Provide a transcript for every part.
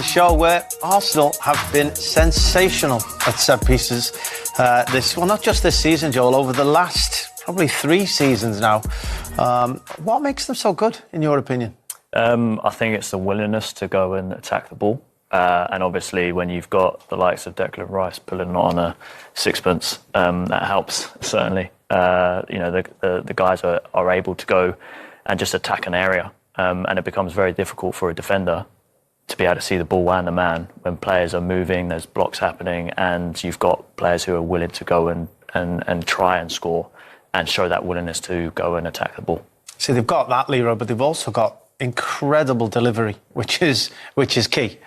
show where Arsenal have been sensational at set pieces. Not just this season, Joel, over the last probably 3 seasons now. What makes them so good, in your opinion? I think it's the willingness to go and attack the ball. And obviously, when you've got the likes of Declan Rice pulling on a sixpence, that helps, certainly. The guys are able to go and just attack an area. And it becomes very difficult for a defender to be able to see the ball and the man when players are moving, there's blocks happening, and you've got players who are willing to go and try and score and show that willingness to go and attack the ball. See, they've got that, Leroy, but they've also got incredible delivery, which is key.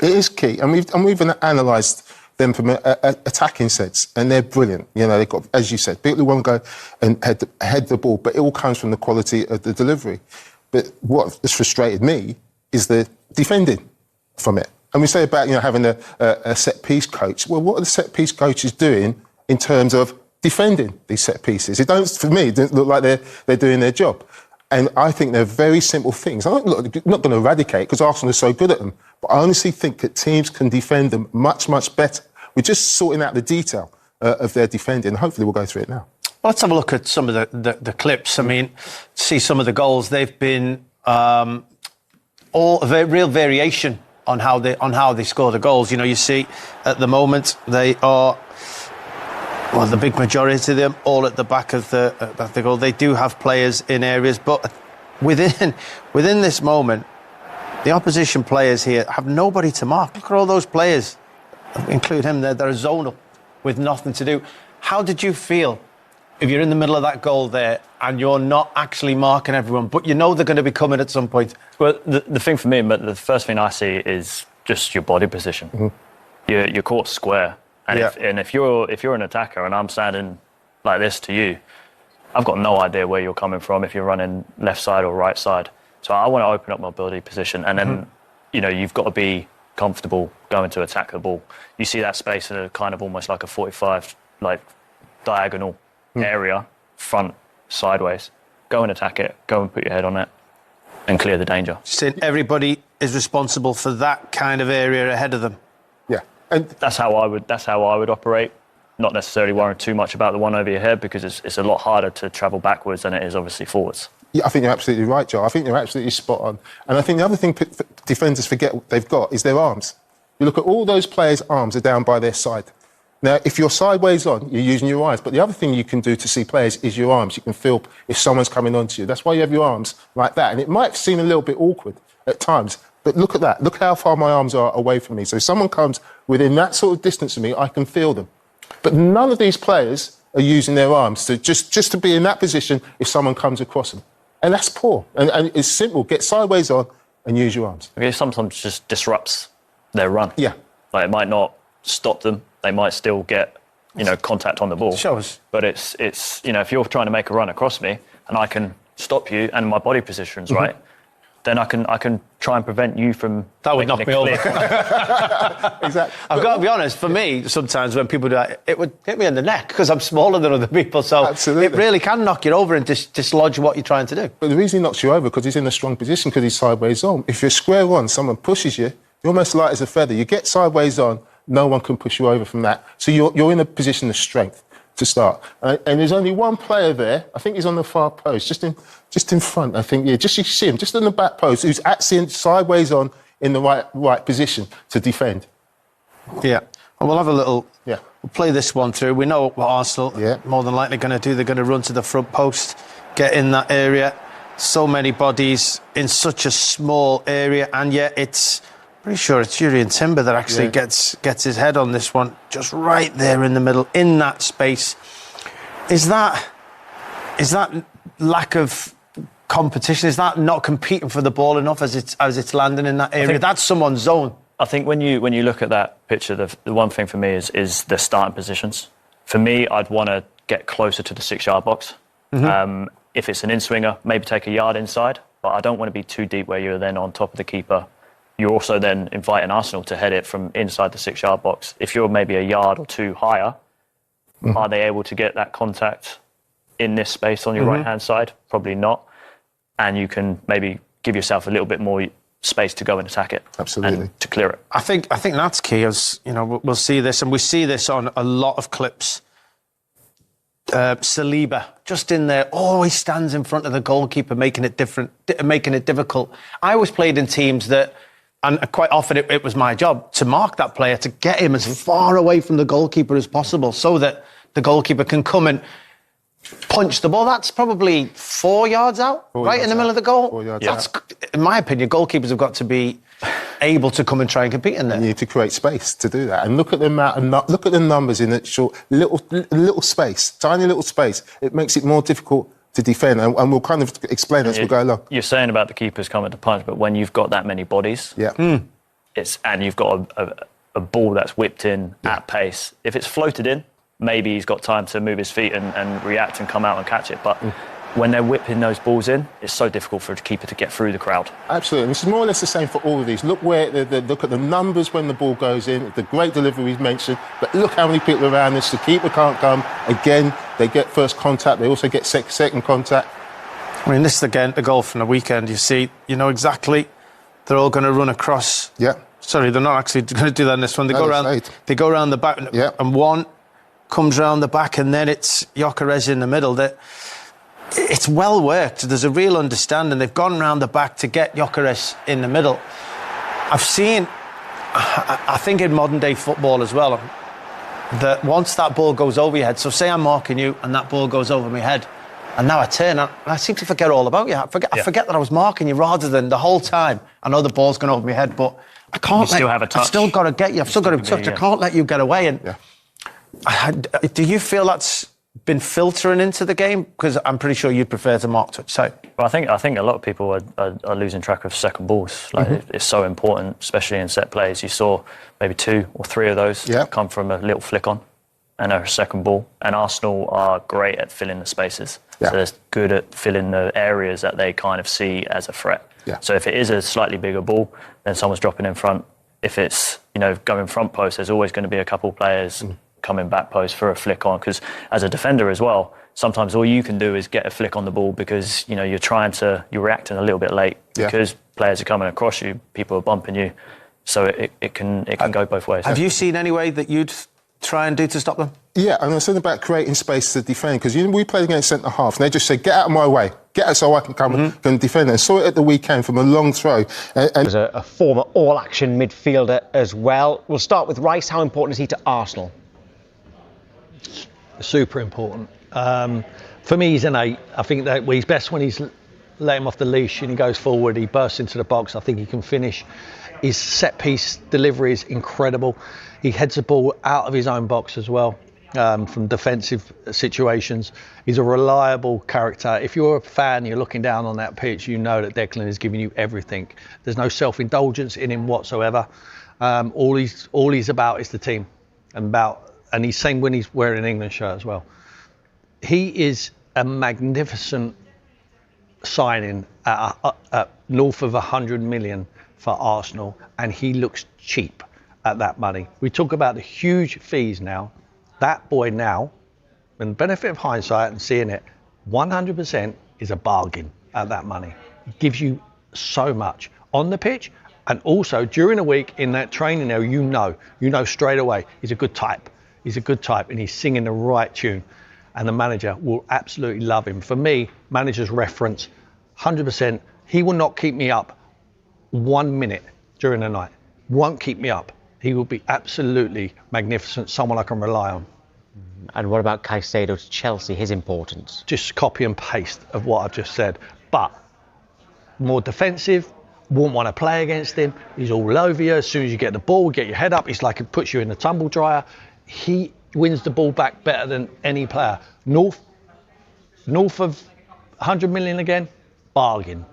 It is key, and we've analysed them from a attacking sense, and they're brilliant. You know, they've got, as you said, people who want to go and head the ball, but it all comes from the quality of the delivery. But what has frustrated me is the defending from it. And we say about, having a set-piece coach. Well, what are the set-piece coaches doing in terms of defending these set pieces? For me, it doesn't look like they're doing their job. And I think they're very simple things. I'm not going to eradicate because Arsenal is so good at them, but I honestly think that teams can defend them much, much better. We're just sorting out the detail of their defending. Hopefully we'll go through it now. Well, let's have a look at some of the clips. I mean, see some of the goals. They've been all a real variation on how they score the goals. You see, at the moment they are, well, the big majority of them all at the back of the goal. They do have players in areas, but within this moment, the opposition players here have nobody to mark. Look at all those players, include him. They're zonal with nothing to do. How did you feel if you're in the middle of that goal there and you're not actually marking everyone, but you know they're going to be coming at some point? Well, the thing for me, but the first thing I see is just your body position. Mm-hmm. You're caught square, and if you're an attacker and I'm standing like this to you, I've got no idea where you're coming from if you're running left side or right side. So I want to open up my body position, and then you've got to be comfortable going to attack the ball. You see that space in a kind of almost like a 45 diagonal area, front, sideways. Go and attack it. Go and put your head on it, and clear the danger. So everybody is responsible for that kind of area ahead of them. Yeah, and that's how I would operate. Not necessarily worrying too much about the one over your head, because it's a lot harder to travel backwards than it is obviously forwards. Yeah, I think you're absolutely right, Joe. I think you're absolutely spot on. And I think the other thing defenders forget they've got is their arms. You look at all those players' arms are down by their side. Now, if you're sideways on, you're using your eyes. But the other thing you can do to see players is your arms. You can feel if someone's coming onto you. That's why you have your arms like that. And it might seem a little bit awkward at times, but look at that. Look how far my arms are away from me. So if someone comes within that sort of distance of me, I can feel them. But none of these players are using their arms to just to be in that position if someone comes across them. And that's poor. And it's simple. Get sideways on and use your arms. It sometimes just disrupts their run. Yeah. It might not stop them. They might still get, contact on the ball. Shows. But it's if you're trying to make a run across me and I can stop you and my body position's right, then I can try and prevent you from... That would knock me over. Exactly. I've got to be honest, for me, sometimes when people do that, it would hit me in the neck because I'm smaller than other people. So Absolutely. It really can knock you over and dislodge what you're trying to do. But the reason he knocks you over because he's in a strong position, because he's sideways on. If you're square on, someone pushes you, you're almost light as a feather. You get sideways on, no one can push you over from that. So you're in a position of strength to start. And there's only one player there, I think he's on the far post, just in front, I think, just you see him, just on the back post, who's actually sideways on in the right position to defend. Yeah. Well, we'll have a little... Yeah. We'll play this one through. We know what Arsenal more than likely going to do. They're going to run to the front post, get in that area. So many bodies in such a small area, and yet it's... Pretty sure it's Julian Timber that actually gets his head on this one, just right there in the middle, in that space. Is that lack of competition? Is that not competing for the ball enough as it's landing in that area? That's someone's zone. I think when you look at that picture, the one thing for me is the starting positions. For me, I'd want to get closer to the 6-yard box. If it's an in-swinger, maybe take a yard inside, but I don't want to be too deep where you're then on top of the keeper. You're also then inviting Arsenal to head it from inside the 6-yard box. If you're maybe a yard or two higher, are they able to get that contact in this space on your right-hand side? Probably not. And you can maybe give yourself a little bit more space to go and attack it. Absolutely. And to clear it. I think that's key. As you know, we'll see this, and we see this on a lot of clips. Saliba, just in there, always stands in front of the goalkeeper, making it difficult. I always played in teams that, and quite often it was my job to mark that player, to get him as far away from the goalkeeper as possible, so that the goalkeeper can come and punch the ball. That's probably 4 yards out, right in the middle of the goal. 4 yards That's, in my opinion, goalkeepers have got to be able to come and try and compete in there. You need to create space to do that, and look at the amount of look at the numbers in that short little space, tiny little space. It makes it more difficult to defend, and we'll kind of explain as we go along. You're saying about the keepers coming to punch, but when you've got that many bodies, and you've got a ball that's whipped in at pace, if it's floated in, maybe he's got time to move his feet and react and come out and catch it. But when they're whipping those balls in, it's so difficult for the keeper to get through the crowd. Absolutely. And this is more or less the same for all of these. Look look at the numbers when the ball goes in, the great deliveries mentioned, but look how many people around this. The keeper can't come. Again, they get first contact. They also get second contact. I mean, this is again the goal from the weekend. You know exactly. They're all going to run across. Yeah. Sorry, they're not actually going to do that in this one. They go around. They go around the back, and one comes round the back, and then it's Gyökeres in the middle. It's well worked. There's a real understanding. They've gone round the back to get Gyökeres in the middle. I've seen, I think in modern day football as well, that once that ball goes over your head, so say I'm marking you and that ball goes over my head, and now I turn, and I seem to forget all about you. I forget that I was marking you, rather than the whole time I know the ball's going over my head, but I can't. You still have a touch. I've still got to get you. I've still got to touch. I can't let you get away. And do you feel that's been filtering into the game? Because I'm pretty sure you'd prefer to mark touch. So, well, I think a lot of people are losing track of second balls. Like it's so important, especially in set plays. You saw maybe 2 or 3 of those come from a little flick on and a second ball. And Arsenal are great at filling the spaces. So they're good at filling the areas that they kind of see as a threat. So if it is a slightly bigger ball, then someone's dropping in front. If it's going front post, there's always going to be a couple players coming back post for a flick on, because as a defender as well, sometimes all you can do is get a flick on the ball because you're reacting a little bit late because players are coming across you, people are bumping you, so it can go both ways. Have you seen any way that you'd try and do to stop them? Yeah, and I was saying about creating space to defend, because we played against centre half and they just said, get out of my way, get out so I can come and defend. And I saw it at the weekend from a long throw. And as a former all-action midfielder as well. We'll start with Rice. How important is he to Arsenal? Super important. For me, he's an 8. I think that he's best when he's let him off the leash and he goes forward, he bursts into the box. I think he can finish. His set-piece delivery is incredible. He heads the ball out of his own box as well, from defensive situations. He's a reliable character. If you're a fan, you're looking down on that pitch, you know that Declan is giving you everything. There's no self-indulgence in him whatsoever. All he's about is the team, and he's same when he's wearing an England shirt as well. He is a magnificent signing at north of 100 million for Arsenal, and he looks cheap at that money. We talk about the huge fees now. That boy now, with the benefit of hindsight and seeing it, 100% is a bargain at that money. It gives you so much on the pitch, and also during the week in that training area, you know straight away he's a good type. He's a good type and he's singing the right tune, and the manager will absolutely love him. For me, manager's reference, 100%. He will not keep me up 1 minute during the night. Won't keep me up. He will be absolutely magnificent, someone I can rely on. And what about Caicedo to Chelsea, his importance? Just copy and paste of what I've just said, but more defensive, won't want to play against him. He's all over you. As soon as you get the ball, get your head up, it's like it puts you in the tumble dryer. He wins the ball back better than any player. North of 100 million again, bargain,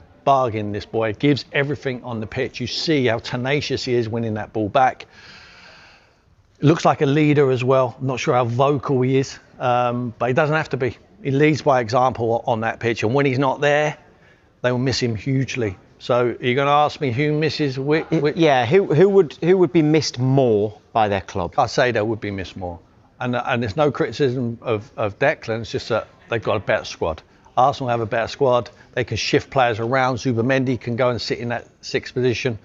this boy. Gives everything on the pitch. You see how tenacious he is winning that ball back. Looks like a leader as well. I'm not sure how vocal he is, but he doesn't have to be. He leads by example on that pitch, and when he's not there, they will miss him hugely. So you're going to ask me who misses Yeah, who would be missed more by their club? Caicedo would be missed more. And there's no criticism of Declan, it's just that they've got a better squad. Arsenal have a better squad. They can shift players around. Zubimendi can go and sit in that sixth position.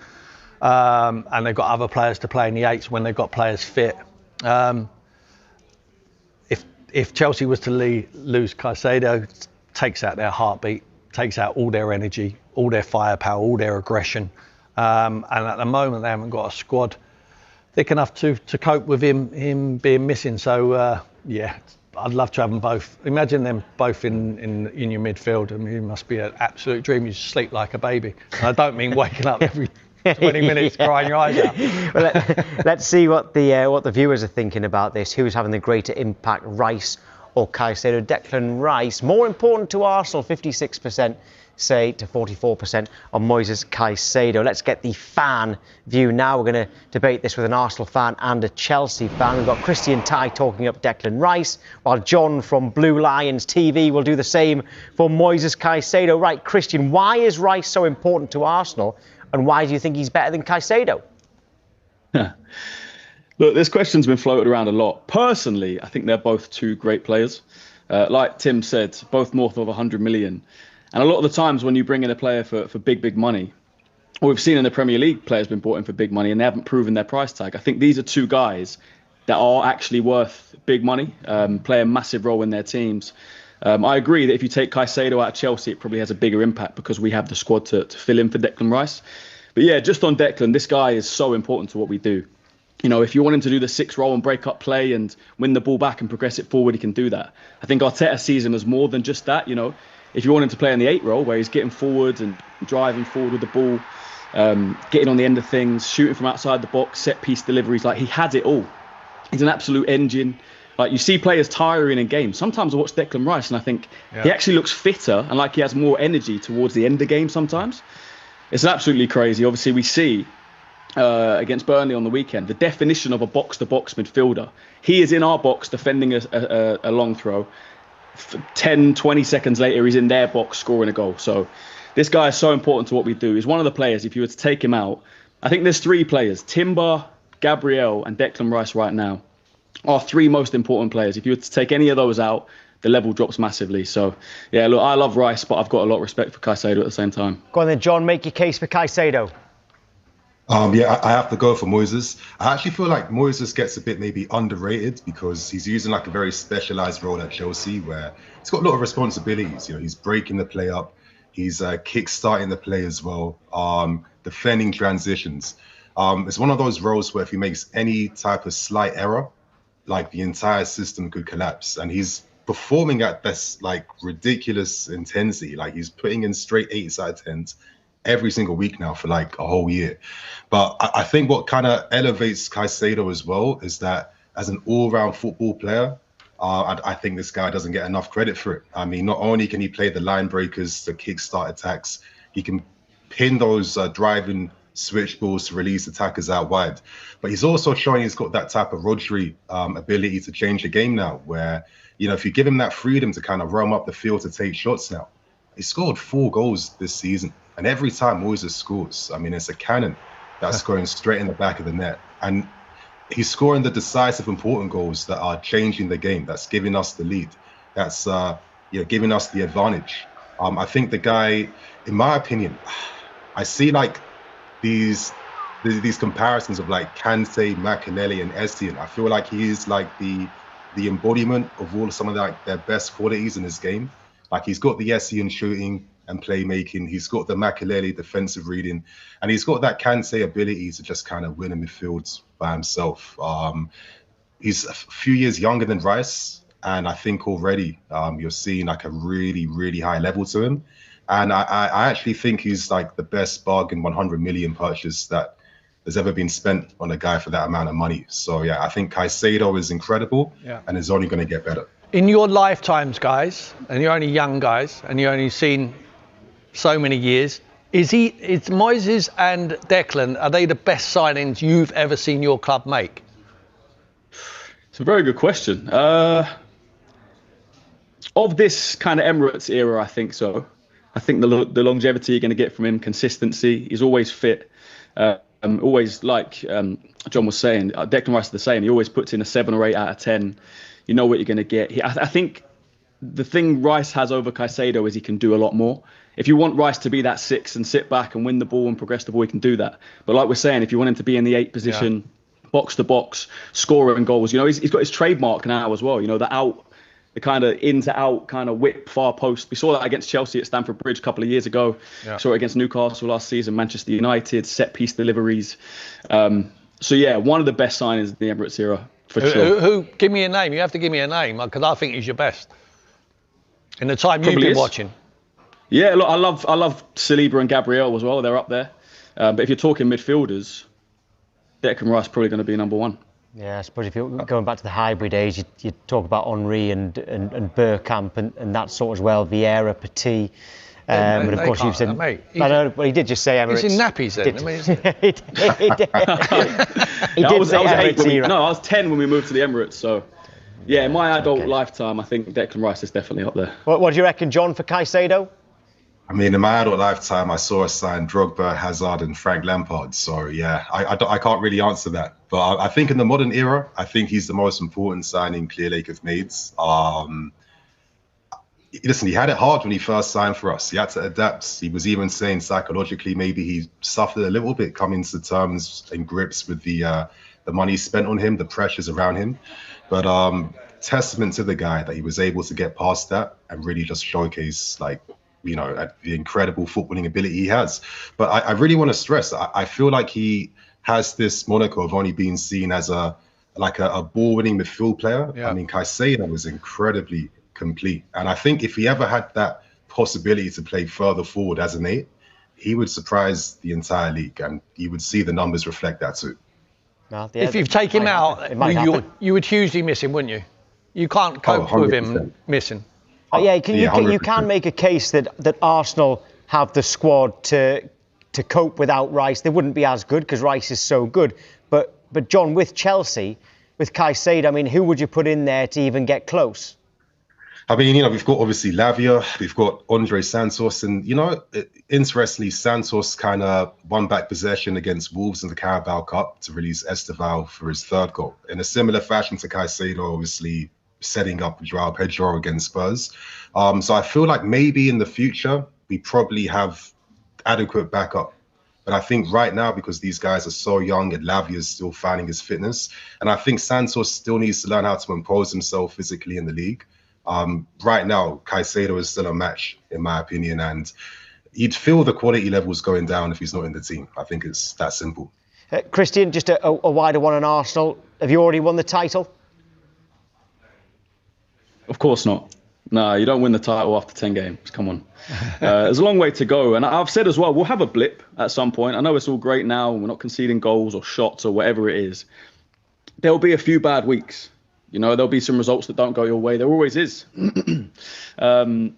And they've got other players to play in the eights when they've got players fit. If Chelsea was to lose Caicedo, takes out their heartbeat, takes out all their energy, all their firepower, all their aggression. And at the moment, they haven't got a squad thick enough to cope with him being missing. So, yeah, I'd love to have them both. Imagine them both in your midfield. I mean, it must be an absolute dream. You sleep like a baby. And I don't mean waking up every 20 minutes crying your eyes out. Well, let's see what the viewers are thinking about this. Who's having the greater impact, Rice or Caicedo? Declan Rice, more important to Arsenal, 56% say to 44% on Moises Caicedo. Let's get the fan view now. We're going to debate this with an Arsenal fan and a Chelsea fan. We've got Christian Ty talking up Declan Rice, while John from Blue Lions TV will do the same for Moises Caicedo. Right, Christian, why is Rice so important to Arsenal, and why do you think he's better than Caicedo? Look, this question's been floated around a lot. Personally, I think they're both two great players. Like Tim said, both north of 100 million. And a lot of the times when you bring in a player for big money, or we've seen in the Premier League players been brought in for big money and they haven't proven their price tag. I think these are two guys that are actually worth big money, play a massive role in their teams. I agree that if you take Caicedo out of Chelsea, it probably has a bigger impact because we have the squad to fill in for Declan Rice. But yeah, just on Declan, this guy is so important to what we do. You know, if you want him to do the 6 role and break up play and win the ball back and progress it forward, he can do that. I think Arteta sees him as more than just that. You know, if you want him to play in the 8 role where he's getting forward and driving forward with the ball, getting on the end of things, shooting from outside the box, set piece deliveries, like he has it all. He's an absolute engine. Like you see players tiring in games. Sometimes I watch Declan Rice and I think he actually looks fitter and like he has more energy towards the end of the game sometimes. It's absolutely crazy. Obviously, we see against Burnley on the weekend the definition of a box-to-box midfielder. He is in our box defending a long throw. 10, 20 seconds later, he's in their box scoring a goal. So this guy is so important to what we do. He's one of the players, if you were to take him out, I think there's 3 players, Timber, Gabriel and Declan Rice right now are 3 most important players. If you were to take any of those out, the level drops massively. So, yeah, look, I love Rice, but I've got a lot of respect for Caicedo at the same time. Go on then, John, make your case for Caicedo. Yeah, I have to go for Moises. I actually feel like Moises gets a bit maybe underrated because he's using like a very specialised role at Chelsea where he's got a lot of responsibilities. You know, he's breaking the play up, he's kick-starting the play as well, defending transitions. It's one of those roles where if he makes any type of slight error, like the entire system could collapse. And he's performing at this like ridiculous intensity. Like he's putting in straight 8s out of 10s every single week now for like a whole year. But I think what kind of elevates Caicedo as well is that as an all-round football player, I think this guy doesn't get enough credit for it. I mean, not only can he play the line breakers, the kickstart attacks, he can pin those driving switch balls to release attackers out wide. But he's also showing he's got that type of Rodri ability to change the game now, where, you know, if you give him that freedom to kind of roam up the field to take shots now, he scored 4 goals this season. And every time Moises scores, I mean, it's a cannon that's going straight in the back of the net. And he's scoring the decisive, important goals that are changing the game. That's giving us the lead. That's giving us the advantage. I think the guy, in my opinion, I see like these comparisons of like Kante, Makelele, and Estienne. I feel like he is like the embodiment of all of some of like their best qualities in his game. Like he's got the Estienne shooting and playmaking. He's got the Makelele defensive reading, and he's got that Kante ability to just kind of win in midfield by himself. He's a few years younger than Rice, and I think already you're seeing like a really, really high level to him. And I actually think he's like the best bargain 100 million purchase that has ever been spent on a guy for that amount of money. So yeah, I think Caicedo is incredible and is only going to get better. In your lifetimes, guys, and you're only young guys, and you've only seen so many years, is Moises and Declan, are they the best signings you've ever seen your club make? It's a very good question. Of this kind of Emirates era, I think so. I think the longevity you're going to get from him, consistency. He's always fit. Always, like John was saying, Declan Rice is the same. He always puts in a 7 or 8 out of 10. You know what you're going to get. I think the thing Rice has over Caicedo is he can do a lot more. If you want Rice to be that 6 and sit back and win the ball and progress the ball, he can do that. But like we're saying, if you want him to be in the 8 position, box to box, scoring goals, he's got his trademark now as well. The kind of in to out kind of whip far post. We saw that against Chelsea at Stamford Bridge a couple of years ago. Yeah. Saw it against Newcastle last season, Manchester United, set piece deliveries. So yeah, one of the best signings in the Emirates era for sure. Who? Give me a name. You have to give me a name because I think he's your best in the time you've been watching. Yeah, look, I love Saliba and Gabriel as well. They're up there. But if you're talking midfielders, Declan Rice probably going to be number one. Yeah, I suppose if you're going back to the hybrid age, you talk about Henry and Bergkamp and that sort as well, Vieira, Petit. But of course you've said... Mate, I know, but he did just say Emirates. He's in nappies then. I was 10 when we moved to the Emirates, so... Yeah, in my adult lifetime, I think Declan Rice is definitely up there. What do you reckon, John, for Caicedo? I mean, in my adult lifetime, I saw us sign Drogba, Hazard, and Frank Lampard. So, yeah, I can't really answer that. But I think in the modern era, I think he's the most important signing Clearlake have made. Listen, he had it hard when he first signed for us. He had to adapt. He was even saying psychologically maybe he suffered a little bit coming to terms and grips with the money spent on him, the pressures around him. But testament to the guy that he was able to get past that and really just showcase, the incredible footballing ability he has. But I really want to stress, I feel like he has this moniker of only being seen as a ball-winning midfield player. Yeah. I mean, Caicedo was incredibly complete. And I think if he ever had that possibility to play further forward as an 8, he would surprise the entire league, and you would see the numbers reflect that too. Well, if you take him out, you would hugely miss him, wouldn't you? You can't cope with him missing. You can make a case that Arsenal have the squad to cope without Rice. They wouldn't be as good because Rice is so good. But John, with Chelsea, with Caicedo, I mean, who would you put in there to even get close? I mean, we've got obviously Lavia, we've got Andre Santos, and, interestingly, Santos kind of won back possession against Wolves in the Carabao Cup to release Esteval for his 3rd goal. In a similar fashion to Caicedo, obviously setting up Joao Pedro against Spurs. So I feel like maybe in the future, we probably have adequate backup. But I think right now, because these guys are so young and Lavia is still finding his fitness, and I think Santos still needs to learn how to impose himself physically in the league. Right now, Caicedo is still a match, in my opinion, and you'd feel the quality levels going down if he's not in the team. I think it's that simple. Christian, just a wider one on Arsenal. Have you already won the title? Of course not. No, you don't win the title after 10 games. Come on. There's a long way to go. And I've said as well, we'll have a blip at some point. I know it's all great now. We're not conceding goals or shots or whatever it is. There'll be a few bad weeks. There'll be some results that don't go your way. There always is. So,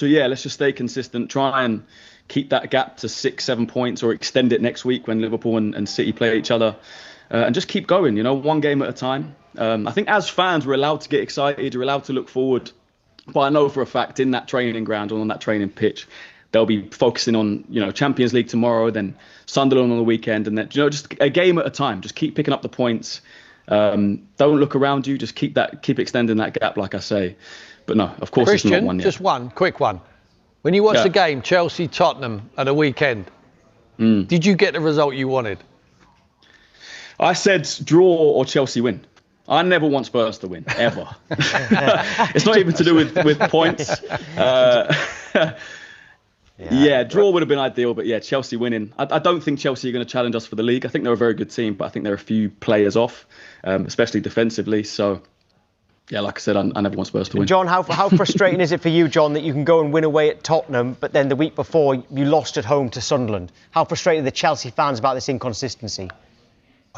yeah, let's just stay consistent. Try and keep that gap to 6-7 points or extend it next week when Liverpool and City play each other. And just keep going, one game at a time. I think as fans, we're allowed to get excited. We're allowed to look forward. But I know for a fact in that training ground or on that training pitch, they'll be focusing on, Champions League tomorrow, then Sunderland on the weekend. And then, just a game at a time. Just keep picking up the points. Don't look around you. Just keep extending that gap, like I say. But no, of course, Christian, it's not one yet. Just one quick one. When you watched the game, Chelsea-Tottenham at the weekend, did you get the result you wanted? I said draw or Chelsea win. I never want Spurs to win, ever. It's not even to do with points. Draw would have been ideal, but yeah, Chelsea winning. I don't think Chelsea are going to challenge us for the league. I think they're a very good team, but I think they're a few players off, especially defensively. So, yeah, like I said, I never want Spurs to win. John, how frustrating is it for you, John, that you can go and win away at Tottenham, but then the week before you lost at home to Sunderland? How frustrated are the Chelsea fans about this inconsistency?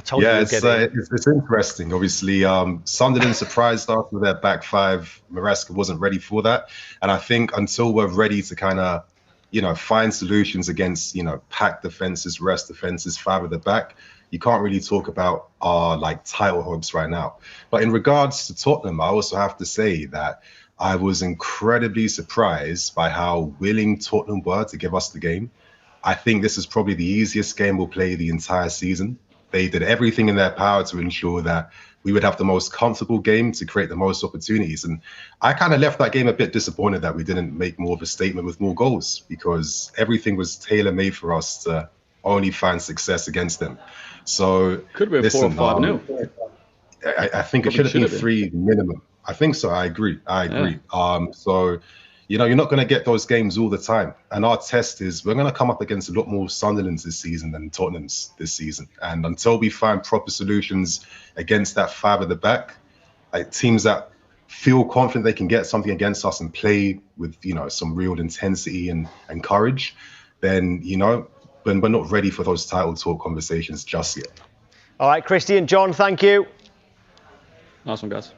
It's interesting. Obviously, Sunderland surprised us with their back 5. Maresca wasn't ready for that. And I think until we're ready to kind of, find solutions against, packed defenses, rest defenses, 5 at the back, you can't really talk about our title hopes right now. But in regards to Tottenham, I also have to say that I was incredibly surprised by how willing Tottenham were to give us the game. I think this is probably the easiest game we'll play the entire season. They did everything in their power to ensure that we would have the most comfortable game to create the most opportunities. And I kind of left that game a bit disappointed that we didn't make more of a statement with more goals, because everything was tailor-made for us to only find success against them. So could be a 4 or 5-0. I think it should have been 3 minimum. I think so. I agree. So, you know, you're not going to get those games all the time. And our test is we're going to come up against a lot more Sunderlands this season than Tottenham's this season. And until we find proper solutions against that 5 at the back, like teams that feel confident they can get something against us and play with, you know, some real intensity and courage, then, you know, we're not ready for those title talk conversations just yet. All right, Christy and John, thank you. Nice one, guys.